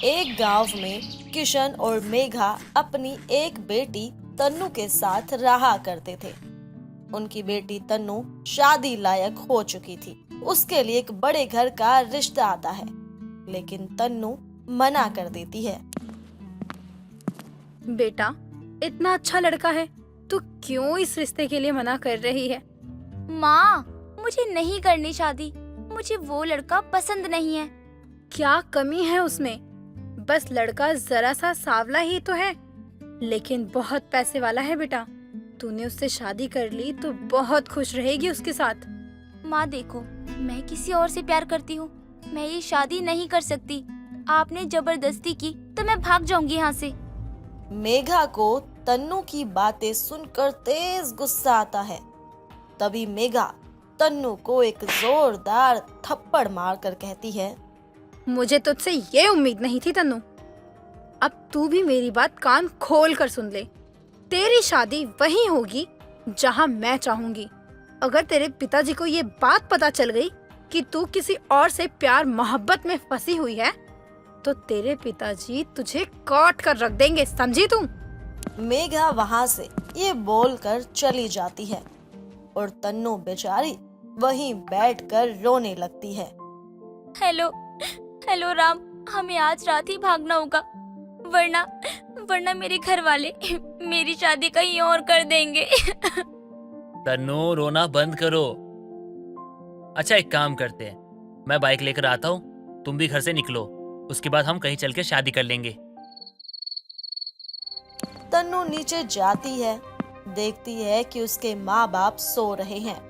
एक गांव में किशन और मेघा अपनी एक बेटी तन्नू के साथ रहा करते थे। उनकी बेटी तन्नू शादी लायक हो चुकी थी। उसके लिए एक बड़े घर का रिश्ता आता है, लेकिन तन्नू मना कर देती है। बेटा, इतना अच्छा लड़का है, तू क्यों इस रिश्ते के लिए मना कर रही है? माँ, मुझे नहीं करनी शादी। मुझे वो लड़का पसंद नहीं है। क्या कमी है उसमें? बस लड़का जरा सा सांवला ही तो है, लेकिन बहुत पैसे वाला है बेटा। तूने उससे शादी कर ली तो बहुत खुश रहेगी उसके साथ। माँ देखो, मैं किसी और से प्यार करती हूँ। मैं ये शादी नहीं कर सकती। आपने जबरदस्ती की तो मैं भाग जाऊंगी यहाँ से। मेघा को तन्नू की बातें सुनकर तेज गुस्सा आता है। तभी मेघा तन्नू को एक जोरदार थप्पड़ मारकर कहती है, मुझे तुझसे ये उम्मीद नहीं थी तन्नू। अब तू भी मेरी बात कान खोल कर सुन ले। तेरी शादी वहीं होगी जहां मैं चाहूंगी। अगर तेरे पिताजी को ये बात पता चल गई कि तू किसी और से प्यार मोहब्बत में फंसी हुई है, तो तेरे पिताजी तुझे काट कर रख देंगे, समझी तू? मेघा वहां से ये बोलकर चली जाती है और तन्नू बेचारी वहीं बैठकर रोने लगती है। हेलो हेलो राम, हमें आज रात ही भागना होगा, वरना मेरे घर वाले मेरी शादी कहीं और कर देंगे। तन्नू, रोना बंद करो। अच्छा, एक काम करते हैं, मैं बाइक लेकर आता हूँ, तुम भी घर से निकलो, उसके बाद हम कहीं चल के शादी कर लेंगे। तन्नू नीचे जाती है, देखती है कि उसके माँ बाप सो रहे हैं।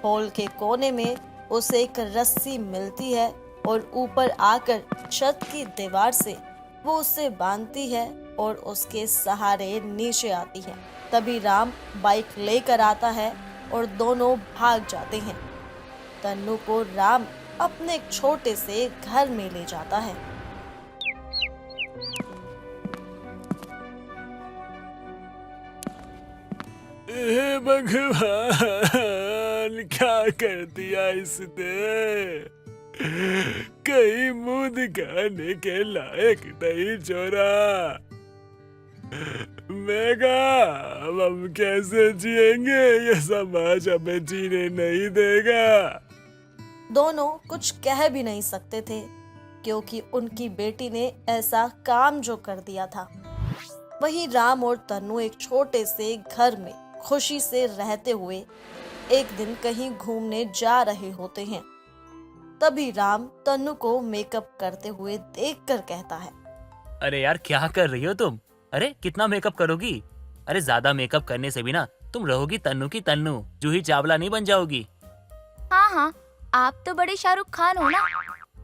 हॉल के कोने में उसे एक रस्सी मिलती है और ऊपर आकर छत की दीवार से वो उसे बांधती है और उसके सहारे नीचे आती है। तभी राम बाइक लेकर आता है और दोनों भाग जाते हैं। तन्नू को राम अपने एक छोटे से घर में ले जाता है। भगवान, क्या कर दिया इसने? कहीं मुंह दिखाने के लायक नहीं छोड़ा। मेघा, अब हम कैसे जिएंगे? ये समाज हमें जीने नहीं देगा। दोनों कुछ कह भी नहीं सकते थे, क्योंकि उनकी बेटी ने ऐसा काम जो कर दिया था। वहीं राम और तन्नू एक छोटे से घर में खुशी से रहते हुए एक दिन कहीं घूमने जा रहे होते हैं। तभी राम तन्नू को मेकअप करते हुए देखकर कहता है, अरे यार, क्या कर रही हो तुम? अरे कितना मेकअप करोगी? अरे ज्यादा मेकअप करने से भी ना तुम रहोगी तन्नू की तन्नू, जूही चावला नहीं बन जाओगी। हाँ, आप तो बड़े शाहरुख खान हो ना।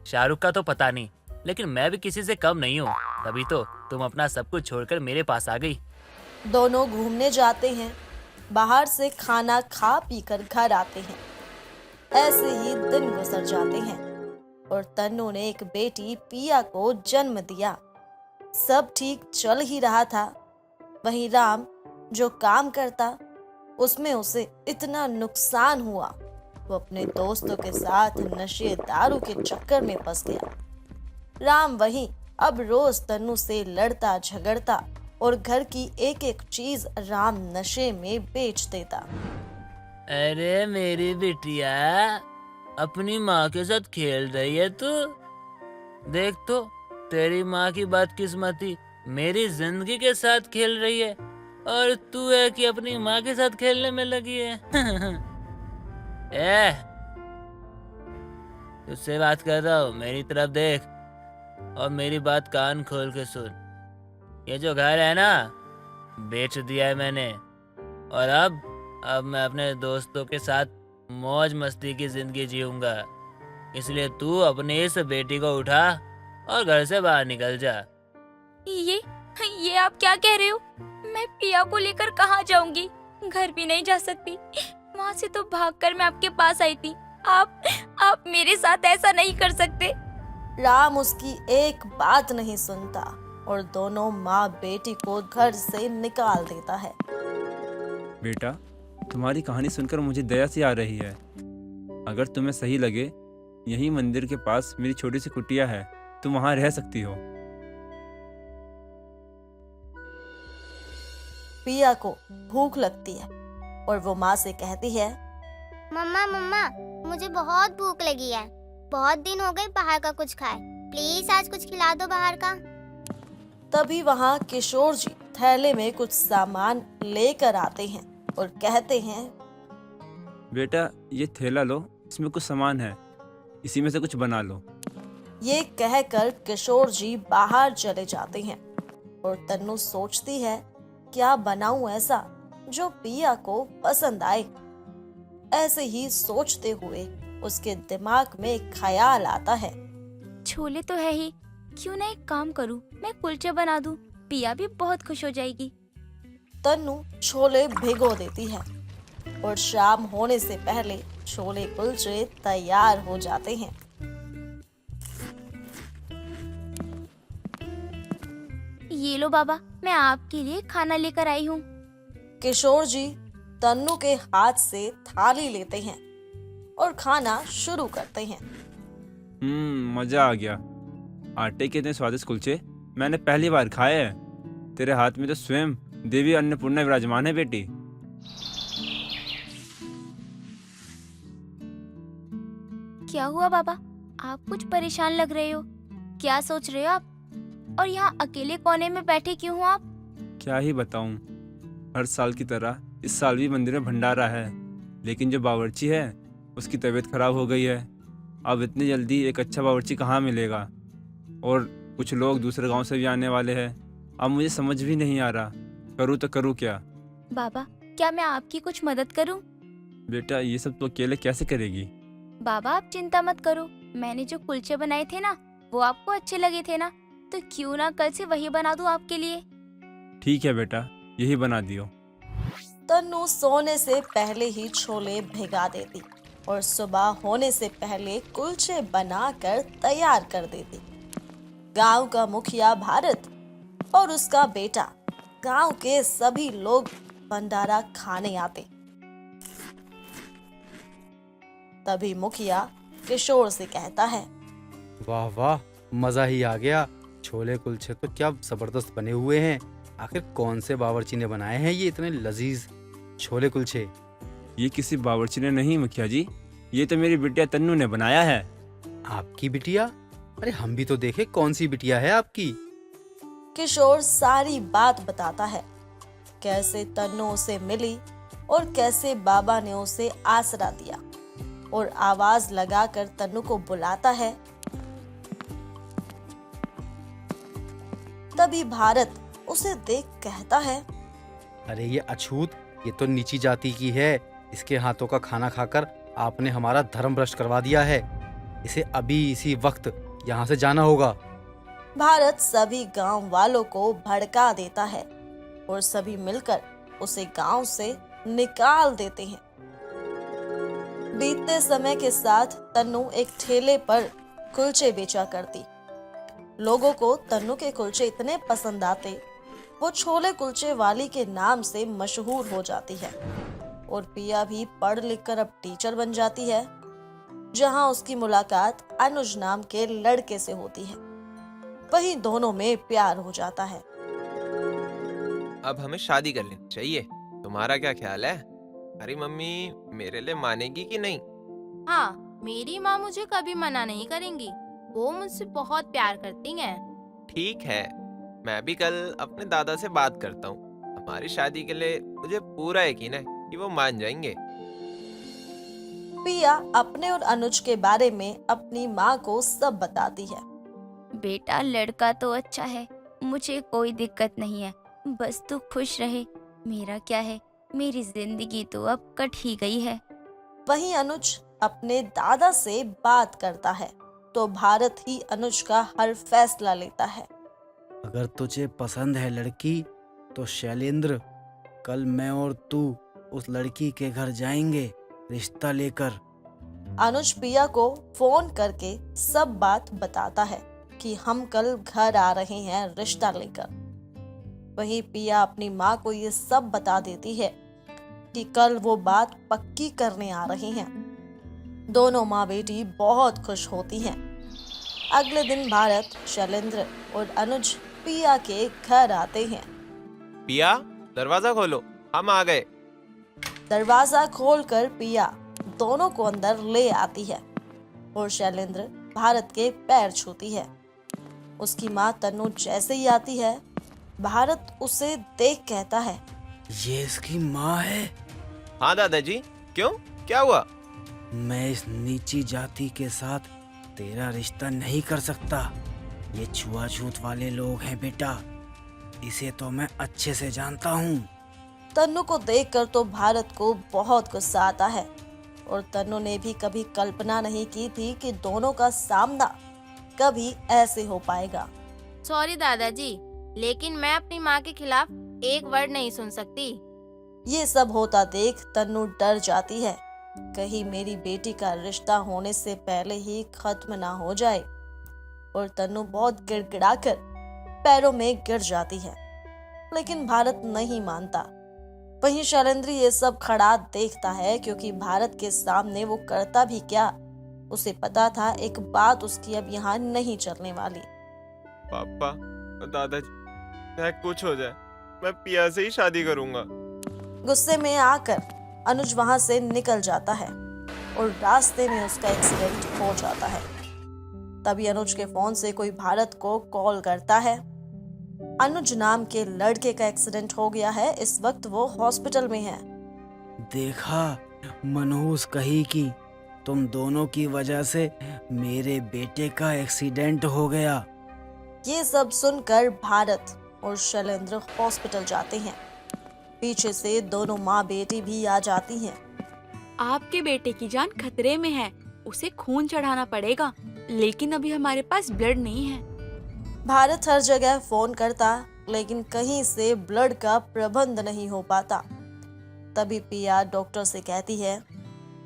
शाहरुख का तो पता नहीं, लेकिन मैं भी किसी से कम नहीं हूँ, तभी तो तुम अपना सब कुछ छोड़कर मेरे पास आ गई। दोनों घूमने जाते हैं, बाहर से खाना खा पीकर घर आते हैं। ऐसे ही दिन गुजर जाते हैं और तन्नू ने एक बेटी पिया को जन्म दिया। सब ठीक चल ही रहा था। वहीं राम जो काम करता उसमें उसे इतना नुकसान हुआ, वो अपने दोस्तों के साथ नशे दारू के चक्कर में फंस गया। राम वहीं अब रोज तन्नू से लड़ता झगड़ता और घर की एक एक चीज राम नशे में बेच देता। अरे मेरी बिटिया, अपनी माँ के साथ खेल रही है तू? देख तो, तेरी माँ की बदकिस्मती मेरी जिंदगी के साथ खेल रही है और तू है कि अपनी माँ के साथ खेलने में लगी है। तुझसे बात कर रहा हूँ, मेरी तरफ देख और मेरी बात कान खोल के सुन। ये जो घर है ना, बेच दिया है मैंने और अब मैं अपने दोस्तों के साथ मौज मस्ती की जिंदगी जीऊंगा। इसलिए तू अपनी इस बेटी को उठा और घर से बाहर निकल जा। ये आप क्या कह रहे हो? मैं पिया को लेकर कहाँ जाऊंगी? घर भी नहीं जा सकती। वहाँ से तो भागकर मैं आपके पास आई थी। आप मेरे साथ ऐसा नहीं कर सकते। राम उसकी एक बात नहीं सुनता और दोनों माँ बेटी को घर से निकाल देता है। बेटा, तुम्हारी कहानी सुनकर मुझे दया सी आ रही है। अगर तुम्हें सही लगे, यही मंदिर के पास मेरी छोटी सी कुटिया है, तुम वहाँ रह सकती हो। पिया को भूख लगती है और वो माँ से कहती है, मम्मा मम्मा, मुझे बहुत भूख लगी है। बहुत दिन हो गए बाहर का कुछ खाए। प्लीज आज कुछ खिला दो बाहर का। तभी वहाँ किशोर जी थैले में कुछ सामान लेकर आते हैं और कहते हैं, बेटा ये थैला लो, इसमें कुछ सामान है, इसी में से कुछ बना लो। ये कहकर किशोर जी बाहर चले जाते हैं और तन्नू सोचती है, क्या बनाऊं ऐसा जो पिया को पसंद आए। ऐसे ही सोचते हुए उसके दिमाग में एक ख्याल आता है। छोले तो है ही, क्यों ना एक काम करूं, मैं कुलचे बना दूं, पिया भी बहुत खुश हो जाएगी। तन्नू छोले भिगो देती है और शाम होने से पहले छोले कुलचे तैयार हो जाते हैं। ये लो बाबा, मैं आपके लिए खाना लेकर आई हूँ। किशोर जी तन्नू के हाथ से थाली लेते हैं और खाना शुरू करते हैं। मजा आ गया। आटे के इतने स्वादिष्ट कुलचे मैंने पहली बार खाए हैं। तेरे हाथ में तो स्वयं देवी अन्नपूर्णा विराजमान है बेटी। क्या हुआ बाबा, आप कुछ परेशान लग रहे हो? क्या सोच रहे हो आप? और यहाँ अकेले कोने में बैठे क्यों हो आप? क्या ही बताऊं, हर साल की तरह इस साल भी मंदिर में भंडारा है, लेकिन जो बावर्ची है उसकी तबीयत खराब हो गई है। अब इतनी जल्दी एक अच्छा बावर्ची कहाँ मिलेगा, और कुछ लोग दूसरे गांव से भी आने वाले हैं। अब मुझे समझ भी नहीं आ रहा, करूँ तो करूँ क्या। बाबा, क्या मैं आपकी कुछ मदद करूं? बेटा ये सब तो अकेले कैसे करेगी। बाबा आप चिंता मत करो, मैंने जो कुलचे बनाए थे ना, वो आपको अच्छे लगे थे ना, तो क्यों ना कल से वही बना दूं आपके लिए। ठीक है बेटा, यही बना दियो। तन्नू सोने से पहले ही छोले भिगा देती और सुबह होने से पहले कुलचे बनाकर तैयार कर देती। गांव का मुखिया भारत और उसका बेटा, गांव के सभी लोग भंडारा खाने आते। तभी मुखिया किशोर से कहता है, वाह वाह, मजा ही आ गया। छोले कुलचे तो क्या जबरदस्त बने हुए हैं। आखिर कौन से बावर्ची ने बनाए हैं ये इतने लजीज छोले कुलचे? ये किसी बावर्ची ने नहीं मुखिया जी, ये तो मेरी बिटिया तन्नू ने बनाया है। आपकी बिटिया? अरे हम भी तो देखे कौन सी बिटिया है आपकी। किशोर सारी बात बताता है, कैसे तन्नू उसे मिली और कैसे बाबा ने उसे आसरा दिया, और आवाज लगाकर तन्नू को बुलाता है। तभी भारत उसे देख कहता है, अरे ये अछूत, ये तो नीची जाति की है। इसके हाथों का खाना खाकर आपने हमारा धर्म भ्रष्ट करवा दिया है। इसे अभी इसी वक्त यहाँ से जाना होगा। भारत सभी गांव वालों को भड़का देता है और सभी मिलकर उसे गांव से निकाल देते हैं। बीतते समय के साथ तन्नू एक ठेले पर कुलचे बेचा करती। लोगों को तन्नू के कुलचे इतने पसंद आते, वो छोले कुलचे वाली के नाम से मशहूर हो जाती है। और पिया भी पढ़ लिख कर अब टीचर बन जाती है, जहां उसकी मुलाकात अनुज नाम के लड़के से होती है। वहीं दोनों में प्यार हो जाता है। अब हमें शादी कर लेनी चाहिए, तुम्हारा क्या ख्याल है? अरे मम्मी मेरे लिए मानेगी कि नहीं? हाँ, मेरी माँ मुझे कभी मना नहीं करेंगी। वो मुझसे बहुत प्यार करती हैं। ठीक है, मैं भी कल अपने दादा से बात करता हूँ। हमारी शादी के लिए मुझे पूरा यकीन है कि वो मान जाएंगे। पिया अपने और अनुज के बारे में अपनी माँ को सब बताती है। बेटा लड़का तो अच्छा है, मुझे कोई दिक्कत नहीं है, बस तू खुश रहे। मेरा क्या है, मेरी जिंदगी तो अब कट ही गई है। वहीं अनुज अपने दादा से बात करता है तो भारत ही अनुज का हर फैसला लेता है। अगर तुझे पसंद है लड़की तो शैलेंद्र, कल मैं और तू उस लड़की के घर जाएंगे रिश्ता लेकर। अनुज पिया को फोन करके सब बात बताता है कि हम कल घर आ रहे हैं रिश्ता लेकर। वहीं पिया अपनी माँ को ये सब बता देती है कि कल वो बात पक्की करने आ रहे हैं। दोनों माँ बेटी बहुत खुश होती हैं। अगले दिन भारत, शैलेंद्र और अनुज पिया के घर आते हैं। पिया, दरवाजा खोलो, हम आ गए। दरवाजा खोलकर पिया दोनों को अंदर ले आती है और शैलेंद्र भारत के पैर छूती है। उसकी माँ तन्नू जैसे ही आती है, भारत उसे देख कहता है, ये इसकी माँ है। हाँ दादाजी, क्यों, क्या हुआ? मैं इस नीची जाति के साथ तेरा रिश्ता नहीं कर सकता। ये छुआछूत वाले लोग हैं बेटा, इसे तो मैं अच्छे से जानता हूँ। तन्नू को देखकर तो भारत को बहुत गुस्सा आता है और तन्नू ने भी कभी कल्पना नहीं की थी कि दोनों का सामना कभी ऐसे हो पाएगा। सॉरी दादाजी, लेकिन मैं अपनी माँ के खिलाफ एक वर्ड नहीं सुन सकती। ये सब होता देख तन्नू डर जाती है, कहीं मेरी बेटी का रिश्ता होने से पहले ही खत्म ना हो जाए। और तन्नू बहुत गिड़गिड़ाकर पैरों में गिर जाती है, लेकिन भारत नहीं मानता। वहीं शैलेंद्र ये सब खड़ा देखता है, क्योंकि भारत के सामने वो करता भी क्या, उसे पता था एक बात उसकी अब यहाँ नहीं चलने वाली। पापा, दादाजी, चाहे कुछ हो जाए, मैं पिया से ही शादी करूंगा। गुस्से में आकर अनुज वहां से निकल जाता है और रास्ते में उसका एक्सीडेंट हो जाता है। तभी अनुज के फोन से कोई भारत को कॉल करता है। अनुज नाम के लड़के का एक्सीडेंट हो गया है, इस वक्त वो हॉस्पिटल में है। देखा, मनहूस कही कि तुम दोनों की वजह से मेरे बेटे का एक्सीडेंट हो गया। ये सब सुनकर भारत और शैलेंद्र हॉस्पिटल जाते हैं। पीछे से दोनों माँ बेटी भी आ जाती हैं। आपके बेटे की जान खतरे में है, उसे खून चढ़ाना पड़ेगा, लेकिन अभी हमारे पास ब्लड नहीं है। भारत हर जगह फोन करता, लेकिन कहीं से ब्लड का प्रबंध नहीं हो पाता। तभी पिया डॉक्टर से कहती है,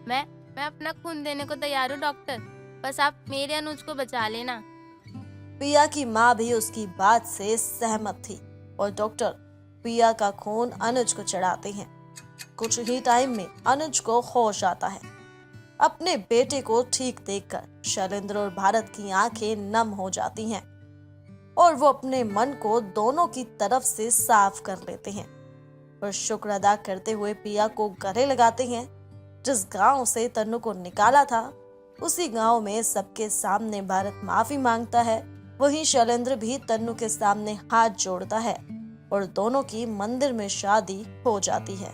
मैं अपना खून देने को तैयार हूँ डॉक्टर, बस आप मेरे अनुज को बचा लेना। पिया की माँ भी उसकी बात से सहमत थी और डॉक्टर पिया का खून अनुज को चढ़ाते हैं। कुछ ही टाइम में अनुज को होश आता है। अपने बेटे को ठीक देखकर शैलेंद्र और भारत की आंखें नम हो जाती हैं और वो अपने मन को दोनों की तरफ से साफ कर लेते हैं और शुक्र अदा करते हुए पिया को गले लगाते हैं। जिस गांव से तन्नू को निकाला था, उसी गांव में सबके सामने भारत माफी मांगता है। वहीं शैलेंद्र भी तन्नू के सामने हाथ जोड़ता है और दोनों की मंदिर में शादी हो जाती है।